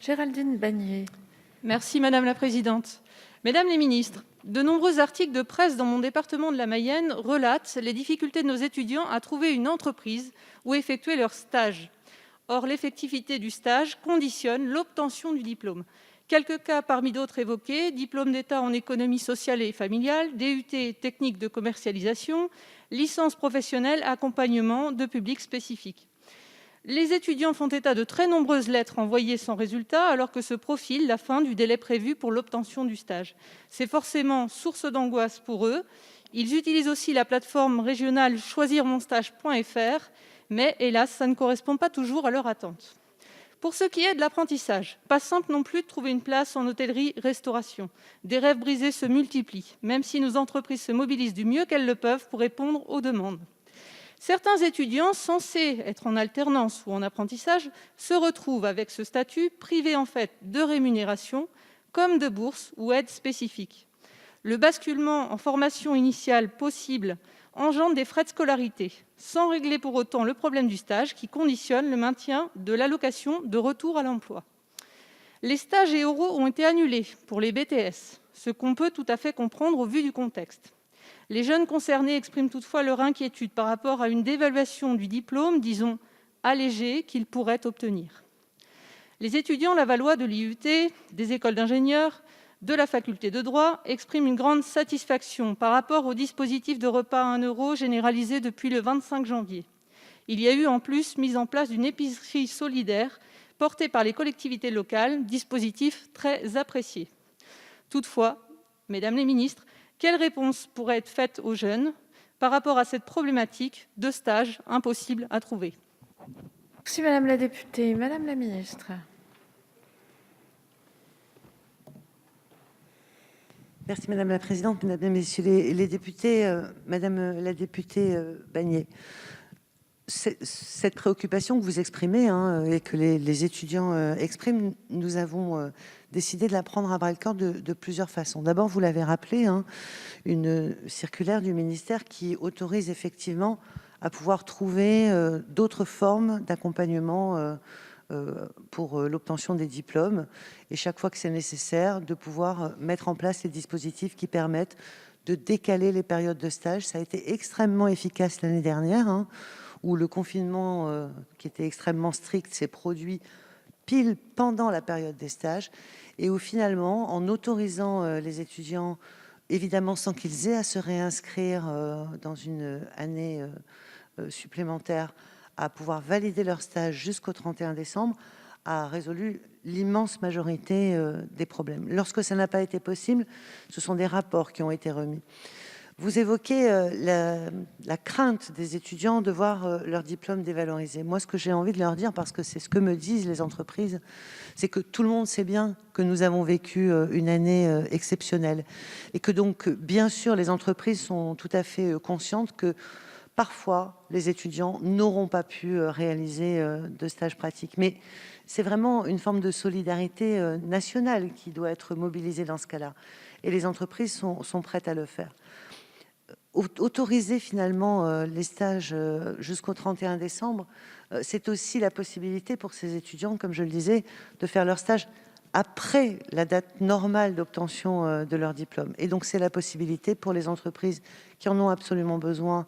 Géraldine Bagnier. Merci Madame la Présidente. Mesdames les ministres, de nombreux articles de presse dans mon département de la Mayenne relatent les difficultés de nos étudiants à trouver une entreprise où effectuer leur stage. Or, l'effectivité du stage conditionne l'obtention du diplôme. Quelques cas parmi d'autres évoqués: diplôme d'État en économie sociale et familiale, DUT technique de commercialisation, licence professionnelle accompagnement de public spécifique. Les étudiants font état de très nombreuses lettres envoyées sans résultat, alors que se profile la fin du délai prévu pour l'obtention du stage. C'est forcément source d'angoisse pour eux. Ils utilisent aussi la plateforme régionale choisirmonstage.fr, mais hélas, ça ne correspond pas toujours à leurs attentes. Pour ce qui est de l'apprentissage, pas simple non plus de trouver une place en hôtellerie-restauration. Des rêves brisés se multiplient, même si nos entreprises se mobilisent du mieux qu'elles le peuvent pour répondre aux demandes. Certains étudiants censés être en alternance ou en apprentissage se retrouvent avec ce statut privés en fait de rémunération comme de bourses ou aides spécifiques. Le basculement en formation initiale possible engendre des frais de scolarité, sans régler pour autant le problème du stage qui conditionne le maintien de l'allocation de retour à l'emploi. Les stages et oraux ont été annulés pour les BTS, ce qu'on peut tout à fait comprendre au vu du contexte. Les jeunes concernés expriment toutefois leur inquiétude par rapport à une dévaluation du diplôme, disons allégée, qu'ils pourraient obtenir. Les étudiants lavallois de l'IUT, des écoles d'ingénieurs, de la faculté de droit expriment une grande satisfaction par rapport au dispositif de repas à 1 euro généralisé depuis le 25 janvier. Il y a eu en plus mise en place d'une épicerie solidaire portée par les collectivités locales, dispositif très apprécié. Toutefois, mesdames les ministres, quelle réponse pourrait être faite aux jeunes par rapport à cette problématique de stage impossible à trouver? Merci Madame la députée. Madame la ministre. Merci Madame la Présidente, Mesdames et Messieurs les députés, Madame la députée Bagnier. Cette préoccupation que vous exprimez et que les étudiants expriment, nous avons décidé de la prendre à bras-le-corps de plusieurs façons. D'abord, vous l'avez rappelé, une circulaire du ministère qui autorise effectivement à pouvoir trouver d'autres formes d'accompagnement pour l'obtention des diplômes, et chaque fois que c'est nécessaire, de pouvoir mettre en place les dispositifs qui permettent de décaler les périodes de stage. Ça a été extrêmement efficace l'année dernière, où le confinement, qui était extrêmement strict, s'est produit pile pendant la période des stages, et où finalement, en autorisant les étudiants, évidemment sans qu'ils aient à se réinscrire dans une année supplémentaire, à pouvoir valider leur stage jusqu'au 31 décembre, a résolu l'immense majorité des problèmes. Lorsque ça n'a pas été possible, ce sont des rapports qui ont été remis. Vous évoquez la crainte des étudiants de voir leur diplôme dévalorisé. Moi, ce que j'ai envie de leur dire, parce que c'est ce que me disent les entreprises, c'est que tout le monde sait bien que nous avons vécu une année exceptionnelle, et que donc, bien sûr, les entreprises sont tout à fait conscientes que parfois, les étudiants n'auront pas pu réaliser de stage pratique. Mais c'est vraiment une forme de solidarité nationale qui doit être mobilisée dans ce cas-là. Et les entreprises sont prêtes à le faire. Autoriser finalement les stages jusqu'au 31 décembre, c'est aussi la possibilité pour ces étudiants, comme je le disais, de faire leur stage après la date normale d'obtention de leur diplôme. Et donc, c'est la possibilité pour les entreprises qui en ont absolument besoin,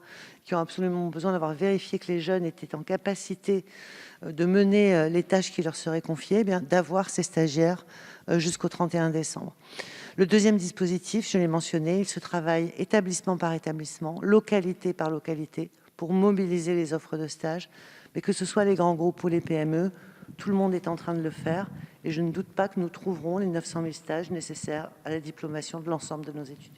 d'avoir vérifié que les jeunes étaient en capacité de mener les tâches qui leur seraient confiées, d'avoir ces stagiaires jusqu'au 31 décembre. Le deuxième dispositif, je l'ai mentionné, il se travaille établissement par établissement, localité par localité, pour mobiliser les offres de stage, mais que ce soit les grands groupes ou les PME, tout le monde est en train de le faire, et je ne doute pas que nous trouverons les 900 000 stages nécessaires à la diplomation de l'ensemble de nos étudiants.